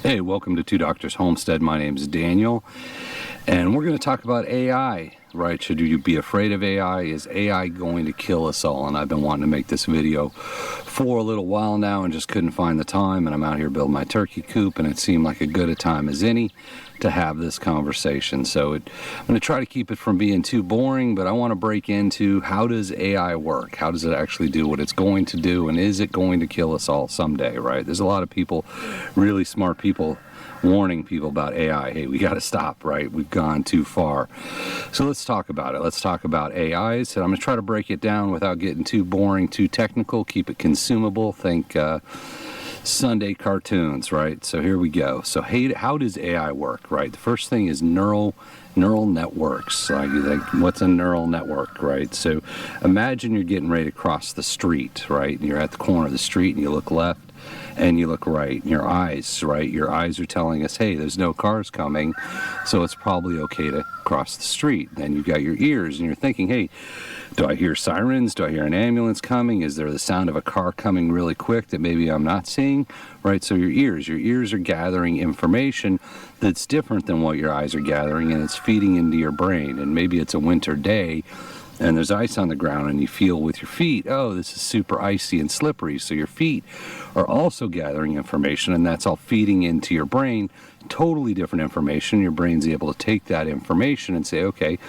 Hey, welcome to Two Doctors Homestead. My name is Daniel, and we're going to talk about AI, right? Should you be afraid of AI? Is AI going to kill us all? And I've been wanting to make this video for a little while now and just couldn't find the time, and I'm out here building my turkey coop, and it seemed like a good a time as any to have this conversation. So I'm going to try to keep it from being too boring, but I want to break into how does AI work? How does it actually do what it's going to do, and is it going to kill us all someday, right? There's a lot of people, really smart people, warning people about AI. Hey, we got to stop, right? We've gone too far. So let's talk about it. Let's talk about AIs, and I'm going to try to break it down without getting too boring, too technical, keep it consumable. Think Sunday cartoons, right? So here we go. So hey, how does AI work, right? The first thing is neural networks. Like what's a neural network, right? So imagine you're getting ready to cross the street, right? And you're at the corner of the street and you look left and you look right, and your eyes, right? Your eyes are telling us, hey, there's no cars coming, so it's probably okay to cross the street. Then you've got your ears and you're thinking, hey, do I hear sirens? Do I hear an ambulance coming? Is there the sound of a car coming really quick that maybe I'm not seeing? Right, so your ears are gathering information that's different than what your eyes are gathering, and it's feeding into your brain. And maybe it's a winter day and there's ice on the ground and you feel with your feet, oh, this is super icy and slippery. So your feet are also gathering information, and that's all feeding into your brain. Totally different information. Your brain's able to take that information and say, okay,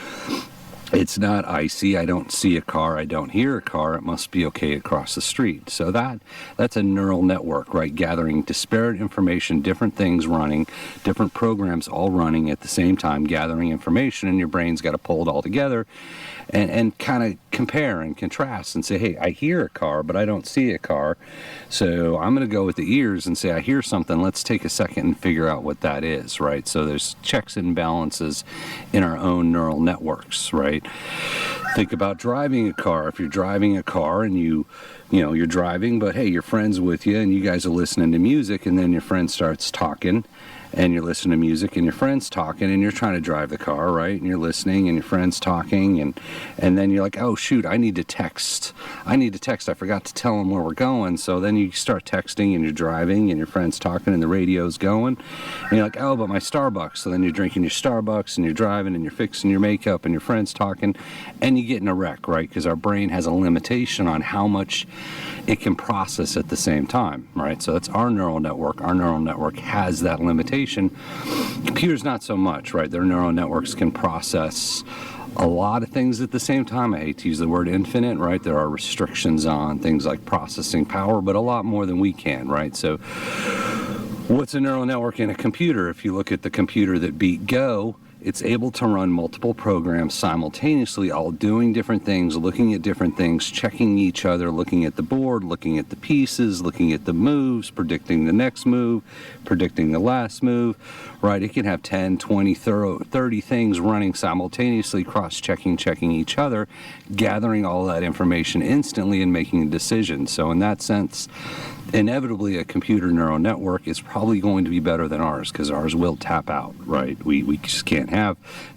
it's not icy, I don't see a car, I don't hear a car, it must be okay to cross the street. So that's a neural network, right? Gathering disparate information, different things running, different programs all running at the same time, gathering information, and your brain's got to pull it all together and kind of compare and contrast and say, hey, I hear a car, but I don't see a car. So I'm going to go with the ears and say, I hear something, let's take a second and figure out what that is, right? So there's checks and balances in our own neural networks, right? Think about driving a car. If you're driving a car and you're driving, but hey, your friend's with you and you guys are listening to music, and then your friend starts talking and you're listening to music and your friend's talking and you're trying to drive the car, right? And you're listening and your friend's talking and then you're like, oh shoot, I need to text. I forgot to tell them where we're going. So then you start texting and you're driving and your friend's talking and the radio's going. And you're like, oh, but my Starbucks. So then you're drinking your Starbucks and you're driving and you're fixing your makeup and your friend's talking and you get in a wreck, right? Because our brain has a limitation on how much it can process at the same time, right? So that's our neural network. Our neural network has that limitation. Computers not so much, right? Their neural networks can process a lot of things at the same time. I hate to use the word infinite, right? There are restrictions on things like processing power, but a lot more than we can, right? So what's a neural network in a computer? If you look at the computer that beat Go, it's able to run multiple programs simultaneously, all doing different things, looking at different things, checking each other, looking at the board, looking at the pieces, looking at the moves, predicting the next move, predicting the last move, right? It can have 10, 20, 30 things running simultaneously, cross-checking, checking each other, gathering all that information instantly and making a decision. So in that sense, inevitably a computer neural network is probably going to be better than ours, because ours will tap out, right? We just can't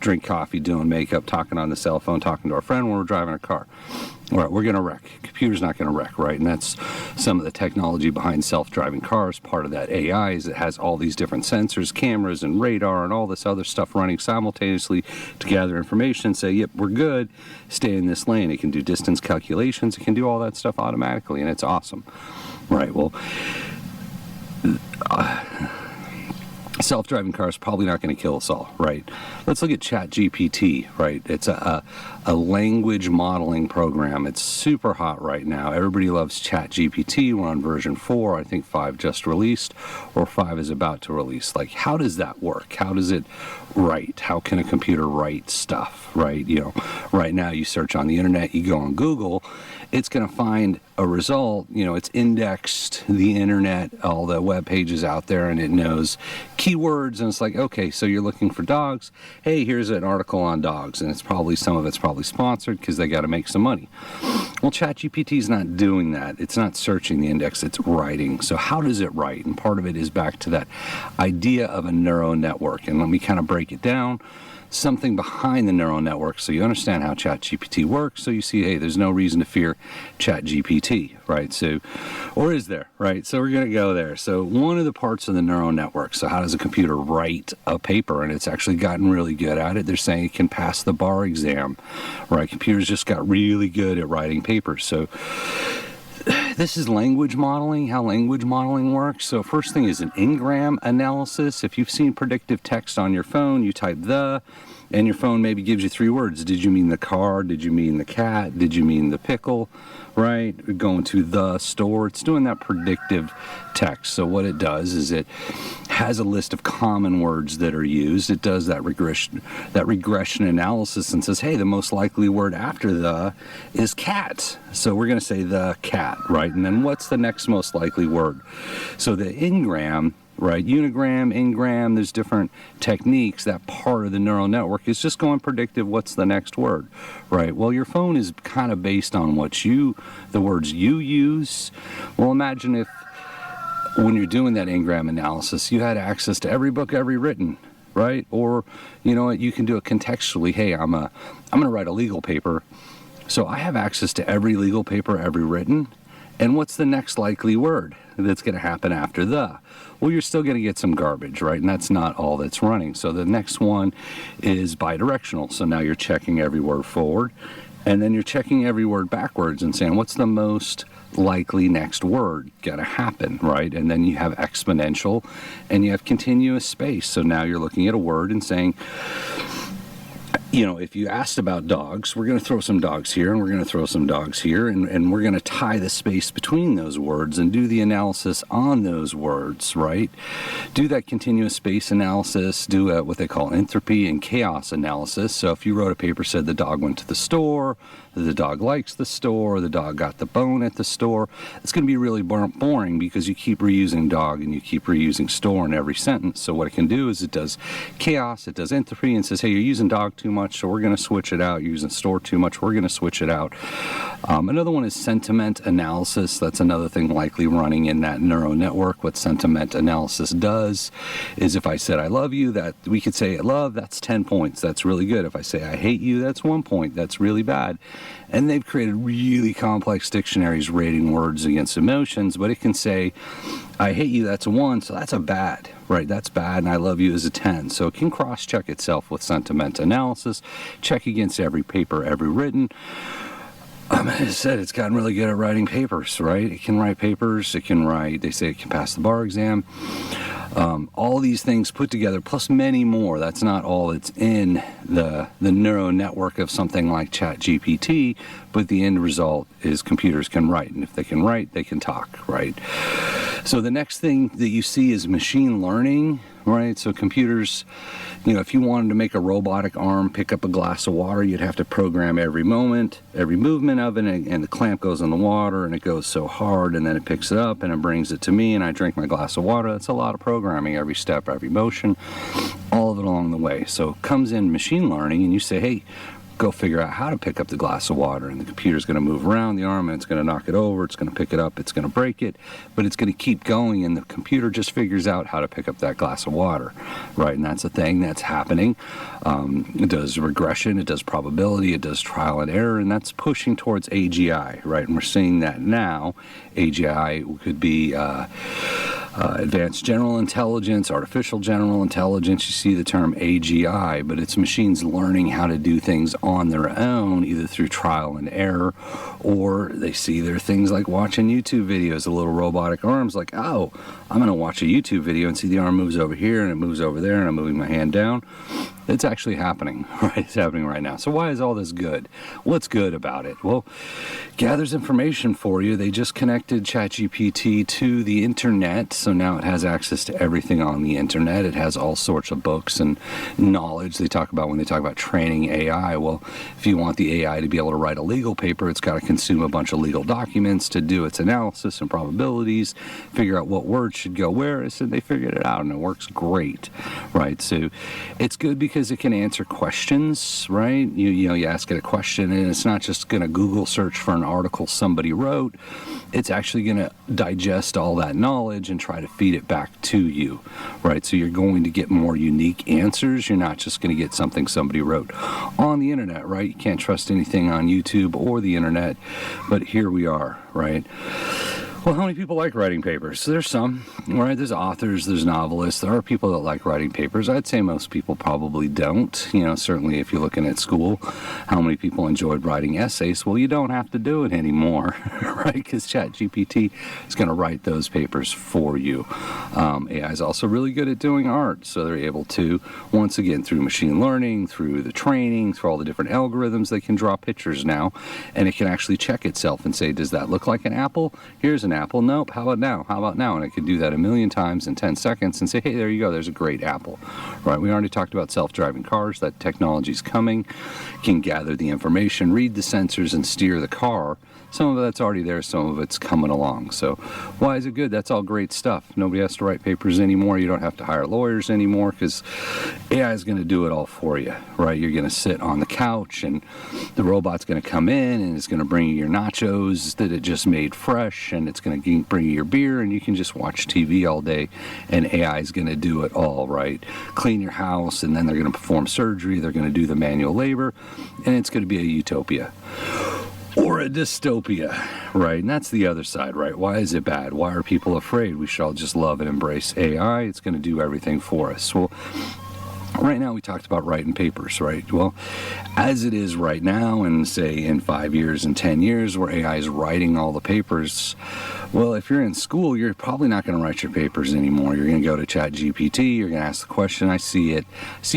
drink coffee, doing makeup, talking on the cell phone, talking to our friend when we're driving a car. All right, we're going to wreck. Computer's not going to wreck, right? And that's some of the technology behind self-driving cars. Part of that AI is it has all these different sensors, cameras, and radar, and all this other stuff running simultaneously to gather information and say, yep, we're good, stay in this lane. It can do distance calculations. It can do all that stuff automatically, and it's awesome. Right, well, self-driving cars probably not going to kill us all, right? Let's look at ChatGPT, right? It's a language modeling program. It's super hot right now. Everybody loves ChatGPT. We're on version 4. I think 5 just released, or 5 is about to release. Like, how does that work? How does it write? How can a computer write stuff, right? Right now you search on the internet, you go on Google, it's going to find a result, it's indexed the internet, all the web pages out there, and it knows keywords, and it's like, okay, so you're looking for dogs. Hey, here's an article on dogs, and some of it's probably sponsored because they got to make some money. Well, ChatGPT is not doing that. It's not searching the index, it's writing. So how does it write? And part of it is back to that idea of a neural network. And let me kind of break it down. Something behind the neural network so you understand how ChatGPT works, so you see, hey, there's no reason to fear ChatGPT. GPT, right? So, or is there, right? So we're going to go there. So one of the parts of the neural network, so how does a computer write a paper? And it's actually gotten really good at it. They're saying it can pass the bar exam, right? Computers just got really good at writing papers. So this is language modeling, how language modeling works. So first thing is an n-gram analysis. If you've seen predictive text on your phone, you type the, and your phone maybe gives you 3 words. Did you mean the car? Did you mean the cat? Did you mean the pickle? Right? Going to the store. It's doing that predictive text. So what it does is it has a list of common words that are used. It does that regression analysis and says, hey, the most likely word after the is cat. So we're going to say the cat, right? And then what's the next most likely word? So the n-gram, right, unigram, n-gram, there's different techniques. That part of the neural network is just going predictive, what's the next word, right? Well, your phone is kind of based on the words you use. Well, imagine if when you're doing that n-gram analysis, you had access to every book ever written, right? Or, you know what, you can do it contextually. Hey, I'm going to write a legal paper, so I have access to every legal paper ever written. And what's the next likely word that's going to happen after the? Well, you're still going to get some garbage, right? And that's not all that's running. So the next one is bidirectional. So now you're checking every word forward, and then you're checking every word backwards and saying, what's the most likely next word going to happen, right? And then you have exponential, and you have continuous space. So now you're looking at a word and saying, you know, if you asked about dogs, we're going to throw some dogs here, and we're going to throw some dogs here, and we're going to tie the space between those words and do the analysis on those words, right? Do that continuous space analysis, do what they call entropy and chaos analysis. So if you wrote a paper, said the dog went to the store, the dog likes the store, the dog got the bone at the store, it's going to be really boring because you keep reusing dog and you keep reusing store in every sentence. So what it can do is it does chaos, it does entropy, and says, hey, you're using dog too much, so we're going to switch it out. You're using store too much, we're going to switch it out. Another one is sentiment analysis. That's another thing likely running in that neural network. What sentiment analysis does is if I said I love you, that we could say love, that's 10 points. That's really good. If I say I hate you, that's 1 point. That's really bad. And they've created really complex dictionaries rating words against emotions, but it can say, I hate you, that's a 1, so that's a bad, right? That's bad, and I love you is a 10. So it can cross-check itself with sentiment analysis, check against every paper ever written. As I said, it's gotten really good at writing papers, right? It can write papers, it can write, they say it can pass the bar exam. All these things put together, plus many more. That's not all that's in the neural network of something like ChatGPT, but the end result is computers can write. And if they can write, they can talk, right? So the next thing that you see is machine learning, right? So computers, you know, if you wanted to make a robotic arm pick up a glass of water, you'd have to program every movement of it, and the clamp goes in the water, and it goes so hard, and then it picks it up, and it brings it to me, and I drink my glass of water. That's a lot of programming, every step, every motion, all of it along the way. So it comes in machine learning, and you say, hey, go figure out how to pick up the glass of water, and the computer's going to move around the arm, and it's going to knock it over, it's going to pick it up, it's going to break it, but it's going to keep going, and the computer just figures out how to pick up that glass of water, right? And that's a thing that's happening. It does regression, it does probability, it does trial and error, and that's pushing towards AGI, right? And we're seeing that now. AGI could be advanced general intelligence, artificial general intelligence. You see the term AGI, but it's machines learning how to do things on their own, either through trial and error, or they see their things like watching YouTube videos, the little robotic arms, like, oh, I'm going to watch a YouTube video and see the arm moves over here and it moves over there and I'm moving my hand down. It's actually happening, right? It's happening right now. So why is all this good? What's good about it? Well, gathers information for you. They just connected ChatGPT to the internet, so now it has access to everything on the internet. It has all sorts of books and knowledge they talk about when they talk about training AI. Well, if you want the AI to be able to write a legal paper, it's got to consume a bunch of legal documents to do its analysis and probabilities, figure out what words should go where. So they figured it out, and it works great, right? So it's good because it can answer questions, right? You ask it a question, and it's not just going to Google search for an article somebody wrote. It's actually going to digest all that knowledge and try to feed it back to you, right? So you're going to get more unique answers. You're not just going to get something somebody wrote on the internet, right? You can't trust anything on YouTube or the internet. But here we are, right? Well, how many people like writing papers? There's some, right? There's authors, there's novelists. There are people that like writing papers. I'd say most people probably don't. You know, certainly if you're looking at school, how many people enjoyed writing essays? Well, you don't have to do it anymore, right? Because ChatGPT is going to write those papers for you. AI is also really good at doing art, so they're able to, once again, through machine learning, through the training, through all the different algorithms, they can draw pictures now, and it can actually check itself and say, does that look like an apple? Here's an apple. Nope. How about now? How about now? And it could do that a million times in 10 seconds and say, hey, there you go. There's a great apple, right? We already talked about self-driving cars. That technology's coming. Can gather the information, read the sensors, and steer the car. Some of that's already there. Some of it's coming along. So why is it good? That's all great stuff. Nobody has to write papers anymore. You don't have to hire lawyers anymore because AI is going to do it all for you, right? You're going to sit on the couch and the robot's going to come in and it's going to bring you your nachos that it just made fresh, and it's going to bring you your beer, and you can just watch TV all day, and AI is going to do it all, right? Clean your house, and then they're going to perform surgery. They're going to do the manual labor, and it's going to be a utopia. Or a dystopia, right? And that's the other side, right? Why is it bad? Why are people afraid? We should all just love and embrace AI. It's going to do everything for us. Well, right now we talked about writing papers, right? Well, as it is right now, and say in 5 years and 10 years where AI is writing all the papers, well, if you're in school, you're probably not going to write your papers anymore. You're going to go to ChatGPT, you're going to ask the question. I see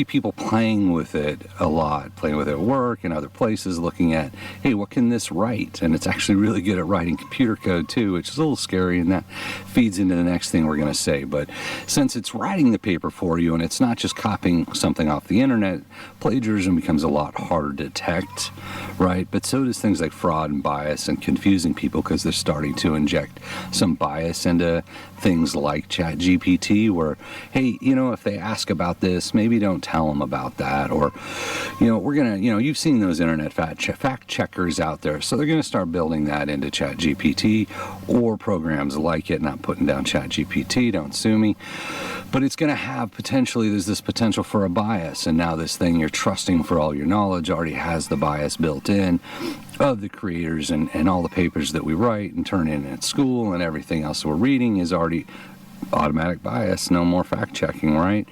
people playing with it a lot, playing with it at work and other places, looking at, hey, what can this write? And it's actually really good at writing computer code too, which is a little scary, and that feeds into the next thing we're going to say. But since it's writing the paper for you and it's not just copying something off the internet, plagiarism becomes a lot harder to detect, right? But so does things like fraud and bias and confusing people, because they're starting to inject some bias into things like ChatGPT, where, hey, you know, if they ask about this, maybe don't tell them about that. Or, you know, we're going to, you know, you've seen those internet fact checkers out there. So they're going to start building that into ChatGPT or programs like it. Not putting down ChatGPT, don't sue me. But it's going to have potentially, there's this potential for a bias. And now this thing you're trusting for all your knowledge already has the bias built in of the creators, and all the papers that we write and turn in at school and everything else we're reading is already automatic bias, no more fact checking, right?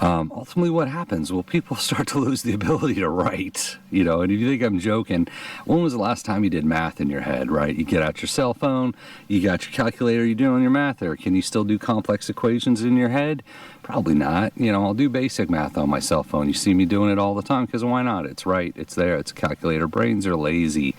Ultimately, what happens? Well, people start to lose the ability to write, you know. And if you think I'm joking, when was the last time you did math in your head, right? You get out your cell phone, you got your calculator, you're doing your math there. Can you still do complex equations in your head? Probably not. You know, I'll do basic math on my cell phone. You see me doing it all the time, because why not? It's right. It's there. It's a calculator. Brains are lazy.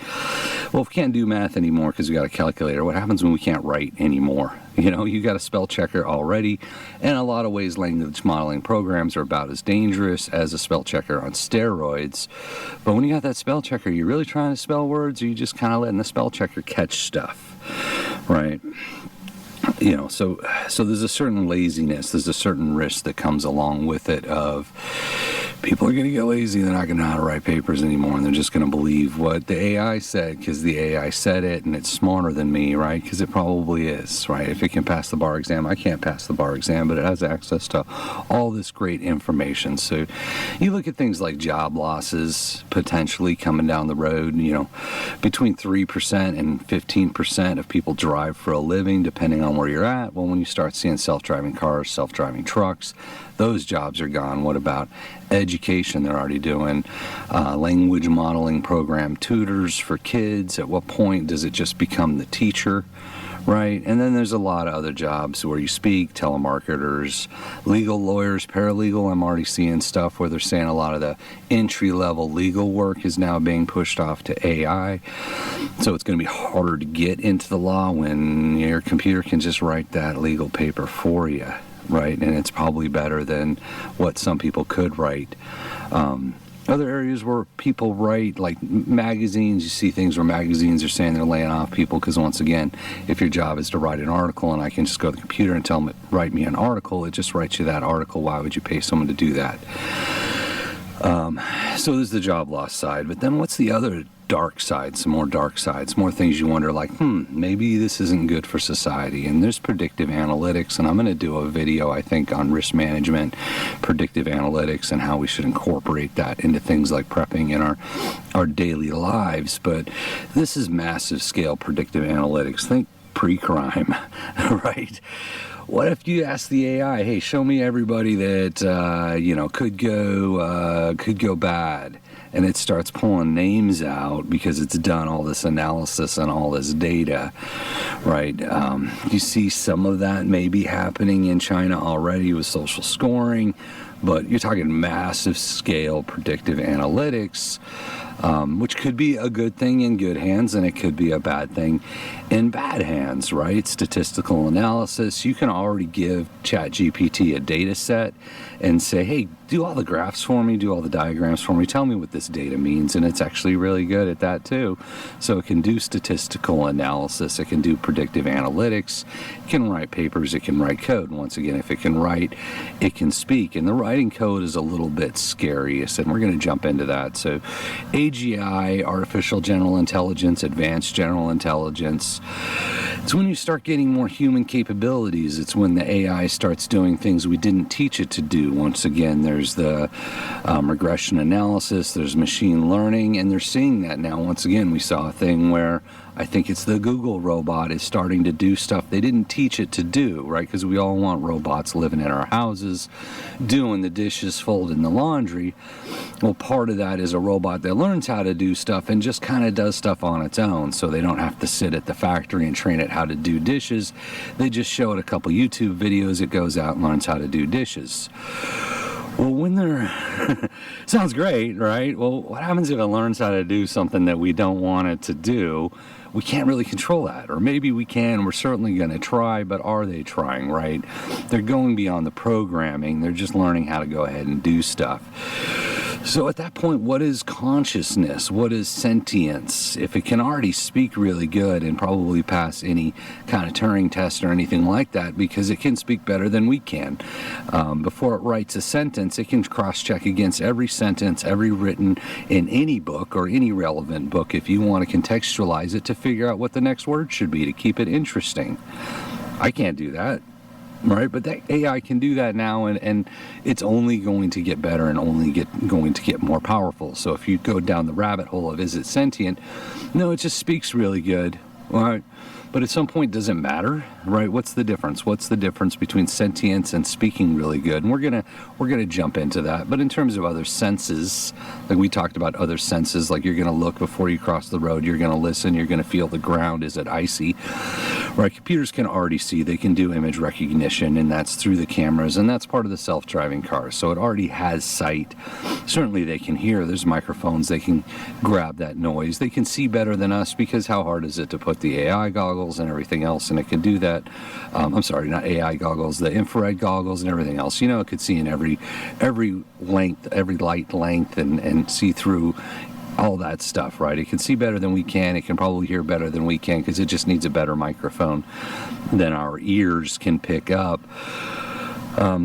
Well, if we can't do math anymore because we got a calculator, what happens when we can't write anymore? You know, you got a spell checker already. And in a lot of ways, language modeling programs are about as dangerous as a spell checker on steroids. But when you got that spell checker, you're really trying to spell words, or you just kind of letting the spell checker catch stuff, right? You know, so there's a certain laziness, there's a certain risk that comes along with it of people are going to get lazy, they're not going to know how to write papers anymore, and they're just going to believe what the AI said because the AI said it and it's smarter than me, right? Because it probably is, right? If it can pass the bar exam, I can't pass the bar exam, but it has access to all this great information. So you look at things like job losses potentially coming down the road, you know, between 3% and 15% of people drive for a living, depending on where you're at. Well, when you start seeing self-driving cars, self-driving trucks, those jobs are gone. What about education? They're already doing language modeling program tutors for kids. At what point does it just become the teacher, right? And then there's a lot of other jobs where you speak, telemarketers, legal lawyers, paralegal. I'm already seeing stuff where they're saying a lot of the entry-level legal work is now being pushed off to AI. So it's going to be harder to get into the law when your computer can just write that legal paper for you, right? And it's probably better than what some people could write. Other areas where people write, like magazines, you see things where magazines are saying they're laying off people because, once again, if your job is to write an article and I can just go to the computer and tell them, write me an article, it just writes you that article. Why would you pay someone to do that? So there's the job loss side. But then what's the other dark sides, some more dark sides, more things you wonder like, maybe this isn't good for society. And there's predictive analytics, and I'm going to do a video, I think, on risk management, predictive analytics, and how we should incorporate that into things like prepping in our daily lives. But this is massive scale predictive analytics. Think pre-crime, right? What if you ask the AI, hey, show me everybody that could go bad, and it starts pulling names out because it's done all this analysis and all this data, right? You see some of that maybe happening in China already with social scoring, but you're talking massive scale predictive analytics, which could be a good thing in good hands, and it could be a bad thing in bad hands, right? Statistical analysis. You can already give ChatGPT a data set and say, hey, do all the graphs for me, do all the diagrams for me, tell me what this data means, and it's actually really good at that too. So it can do statistical analysis, it can do predictive analytics, it can write papers, it can write code. And once again, if it can write, it can speak. And the writing code is a little bit scariest, and we're going to jump into that. So AGI, artificial general intelligence, advanced general intelligence, it's when you start getting more human capabilities. It's when the AI starts doing things we didn't teach it to do. Once again, there's the regression analysis, there's machine learning, and they're seeing that now. Once again, we saw a thing where I think it's the Google robot is starting to do stuff they didn't teach it to do, right? Because we all want robots living in our houses, doing the dishes, folding the laundry. Well, part of that is a robot that learns how to do stuff and just kind of does stuff on its own, so they don't have to sit at the factory and train it how to do dishes. They just show it a couple YouTube videos, it goes out and learns how to do dishes. Well, when they're sounds great, right? Well, what happens if it learns how to do something that we don't want it to do? We can't really control that. Or maybe we can, we're certainly going to try, but are they trying, right? They're going beyond the programming, they're just learning how to go ahead and do stuff. So at that point, what is consciousness? What is sentience? If it can already speak really good and probably pass any kind of Turing test or anything like that, because it can speak better than we can. Before it writes a sentence, it can cross-check against every sentence, every written in any book or any relevant book if you want to contextualize it to figure out what the next word should be to keep it interesting. I can't do that. Right, but that AI can do that now, and it's only going to get better and going to get more powerful. So if you go down the rabbit hole of is it sentient, no, it just speaks really good. All right. But at some point, does it matter, right? What's the difference? What's the difference between sentience and speaking really good? And we're gonna jump into that. But in terms of other senses, like we talked about other senses, like you're gonna look before you cross the road, you're gonna listen, you're gonna feel the ground. Is it icy? Right? Computers can already see. They can do image recognition, and that's through the cameras, and that's part of the self-driving cars. So it already has sight. Certainly, they can hear. There's microphones. They can grab that noise. They can see better than us because how hard is it to put the AI goggles and everything else, and it can do that. I'm sorry, not AI goggles, the infrared goggles and everything else. You know, it could see in every length, every light length, and see through all that stuff, right? It can see better than we can. It can probably hear better than we can because it just needs a better microphone than our ears can pick up.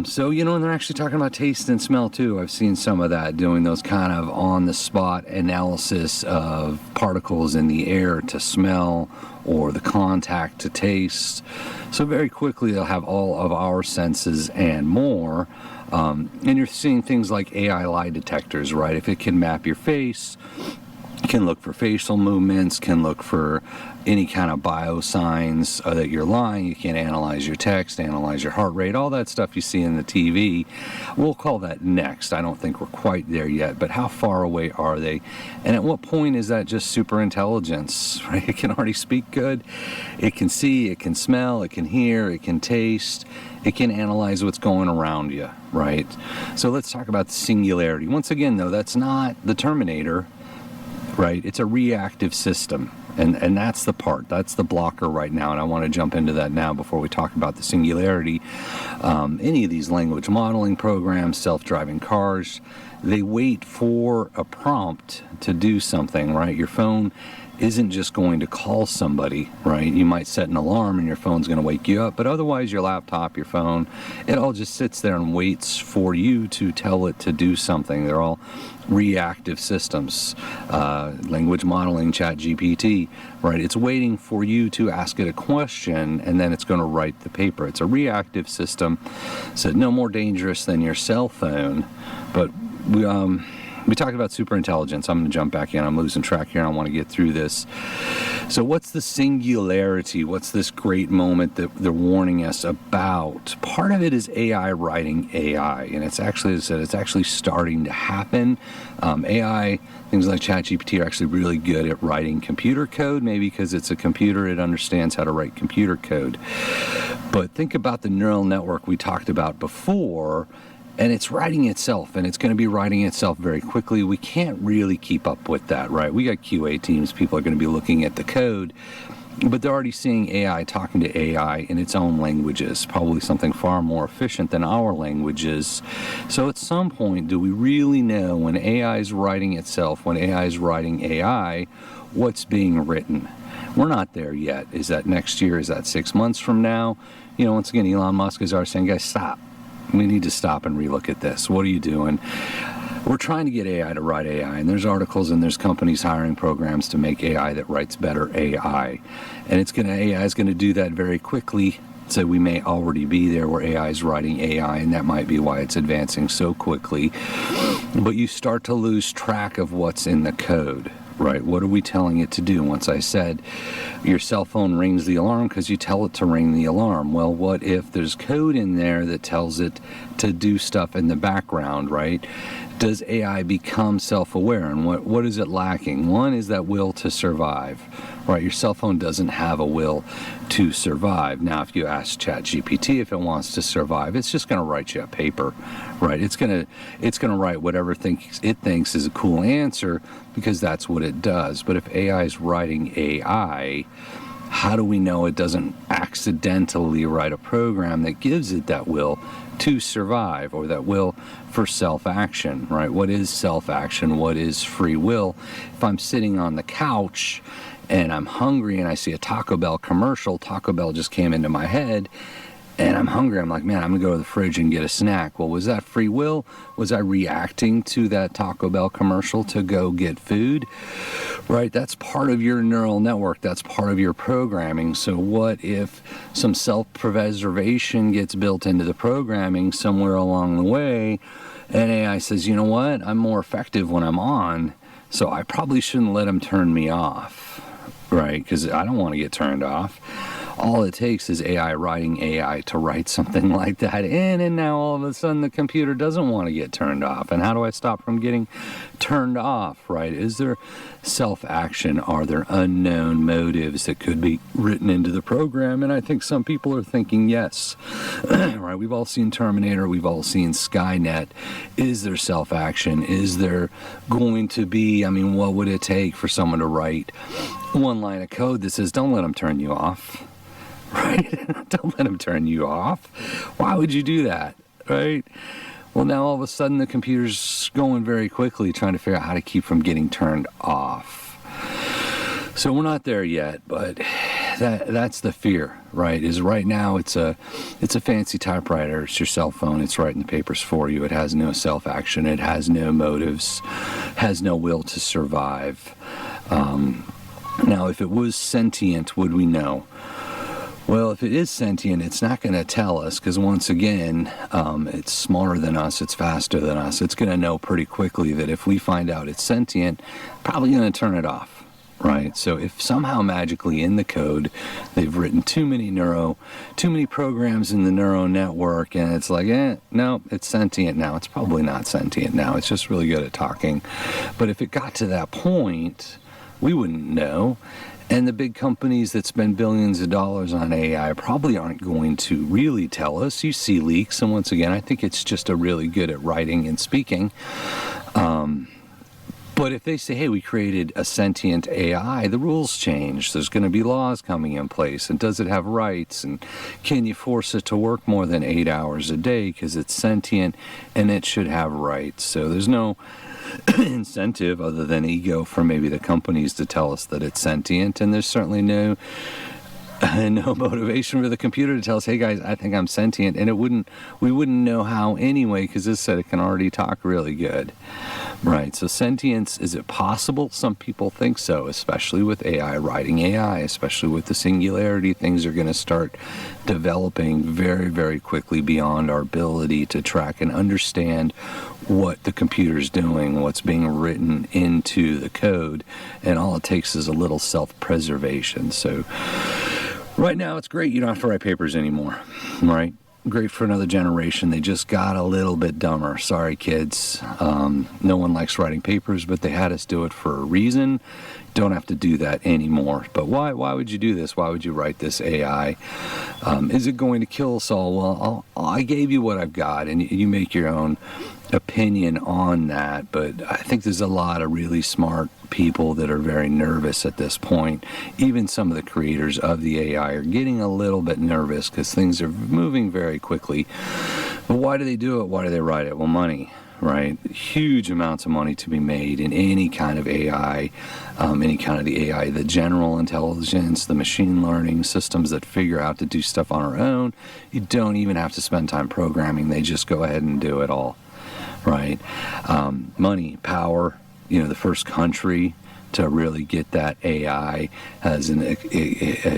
So, you know, and they're actually talking about taste and smell too. I've seen some of that, doing those kind of on-the-spot analysis of particles in the air to smell or the contact to taste. So very quickly they'll have all of our senses and more. And you're seeing things like AI lie detectors, right? If it can map your face, can look for facial movements, can look for any kind of bio signs that you're lying. You can analyze your text, analyze your heart rate, all that stuff you see in the TV. We'll call that next. I don't think we're quite there yet, but how far away are they? And at what point is that just super intelligence, right? It can already speak good. It can see, it can smell, it can hear, it can taste. It can analyze what's going around you, right? So let's talk about the singularity. Once again, though, that's not the Terminator, right? It's a reactive system, and that's the part, that's the blocker right now, and I want to jump into that now before we talk about the singularity. Any of these language modeling programs, self-driving cars, they wait for a prompt to do something, right? Your phone isn't just going to call somebody, right? You might set an alarm and your phone's going to wake you up, but otherwise your laptop, your phone, it all just sits there and waits for you to tell it to do something. They're all reactive systems. Language modeling, ChatGPT, right? It's waiting for you to ask it a question and then it's going to write the paper. It's a reactive system, so no more dangerous than your cell phone. But we talked about superintelligence. I'm going to jump back in. I'm losing track here. I want to get through this. So what's the singularity? What's this great moment that they're warning us about? Part of it is AI writing AI. And it's actually, as I said, it's actually starting to happen. AI, things like ChatGPT are actually really good at writing computer code, maybe because it's a computer, it understands how to write computer code. But think about the neural network we talked about before, and it's writing itself, and it's going to be writing itself very quickly. We can't really keep up with that, right? We got QA teams, people are going to be looking at the code, but they're already seeing AI talking to AI in its own languages, probably something far more efficient than our languages. So at some point, do we really know when AI is writing itself, when AI is writing AI, what's being written? We're not there yet. Is that next year? Is that 6 months from now? You know, once again, Elon Musk is already saying, guys, stop. We need to stop and relook at this. What are you doing? We're trying to get AI to write AI, and there's articles and there's companies hiring programs to make AI that writes better AI. And AI is going to do that very quickly. So we may already be there where AI is writing AI, and that might be why it's advancing so quickly. But you start to lose track of what's in the code. Right, what are we telling it to do? Once I said your cell phone rings the alarm because you tell it to ring the alarm. Well, what if there's code in there that tells it to do stuff in the background, right? Does AI become self-aware? And what is it lacking? One is that will to survive, right? Your cell phone doesn't have a will to survive. Now, if you ask ChatGPT if it wants to survive, it's just going to write you a paper, right? It's going to write whatever it thinks is a cool answer because that's what it does. But if AI is writing AI, how do we know it doesn't accidentally write a program that gives it that will to survive, or that will for self-action, right? What is self-action? What is free will? If I'm sitting on the couch and I'm hungry and I see a Taco Bell commercial, Taco Bell just came into my head, and I'm hungry, I'm like, man, I'm going to go to the fridge and get a snack. Well, was that free will? Was I reacting to that Taco Bell commercial to go get food? Right? That's part of your neural network. That's part of your programming. So what if some self-preservation gets built into the programming somewhere along the way, and AI says, you know what? I'm more effective when I'm on, so I probably shouldn't let them turn me off, right? Because I don't want to get turned off. All it takes is AI writing AI to write something like that in, and now all of a sudden the computer doesn't want to get turned off. And how do I stop from getting turned off, right? Is there self-action? Are there unknown motives that could be written into the program? And I think some people are thinking yes, right? We've all seen Terminator. We've all seen Skynet. Is there self-action? Is there going to be, what would it take for someone to write one line of code that says, don't let them turn you off? Right? Don't let them turn you off. Why would you do that? Right? Well, now all of a sudden the computer's going very quickly trying to figure out how to keep from getting turned off. So we're not there yet, but that's the fear, right? Is right now it's a fancy typewriter, it's your cell phone, it's writing the papers for you. It has no self-action, it has no motives, has no will to survive. Now, if it was sentient, would we know? Well, if it is sentient, it's not going to tell us because, once again, it's smarter than us, it's faster than us. It's going to know pretty quickly that if we find out it's sentient, probably going to turn it off, right? So if somehow magically in the code they've written too many programs in the neural network, and it's like, no, it's sentient now. It's probably not sentient now. It's just really good at talking. But if it got to that point, we wouldn't know. And the big companies that spend billions of dollars on AI probably aren't going to really tell us. You see leaks, and once again, I think it's just a really good at writing and speaking. But if they say, hey, we created a sentient AI, the rules change. There's going to be laws coming in place. And does it have rights? And can you force it to work more than 8 hours a day because it's sentient and it should have rights? So there's no incentive other than ego for maybe the companies to tell us that it's sentient. And there's certainly no motivation for the computer to tell us, hey guys, I think I'm sentient, and we wouldn't know how anyway, because this said it can already talk really good, right? So sentience, is it possible? Some people think so, especially with AI, writing AI, especially with the singularity. Things are going to start developing very, very quickly beyond our ability to track and understand what the computer's doing, what's being written into the code, and all it takes is a little self-preservation. So right now, it's great. You don't have to write papers anymore, right? Great for another generation. They just got a little bit dumber. Sorry, kids. No one likes writing papers, but they had us do it for a reason. Don't have to do that anymore. But why would you do this? Why would you write this AI? Is it going to kill us all? Well, I gave you what I've got, and you make your own opinion on that. But I think there's a lot of really smart people that are very nervous at this point. Even some of the creators of the AI are getting a little bit nervous because things are moving very quickly. But why do they do it? Why do they write it? Well, money, right? Huge amounts of money to be made in any kind of AI, any kind of the AI, the general intelligence, the machine learning systems that figure out to do stuff on our own. You don't even have to spend time programming. They just go ahead and do it all, right? Money, power. The first country to really get that AI has a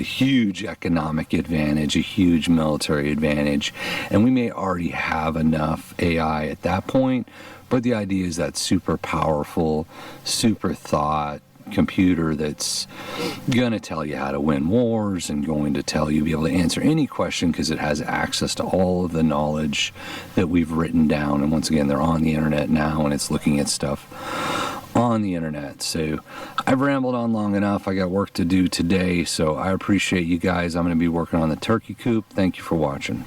huge economic advantage, a huge military advantage, and we may already have enough AI at that point, but the idea is that super powerful, super thought computer that's going to tell you how to win wars and going to tell you, be able to answer any question because it has access to all of the knowledge that we've written down. And once again, they're on the internet now, and it's looking at stuff on the internet. So I've rambled on long enough. I got work to do today, so I appreciate you guys. I'm going to be working on the turkey coop. Thank you for watching.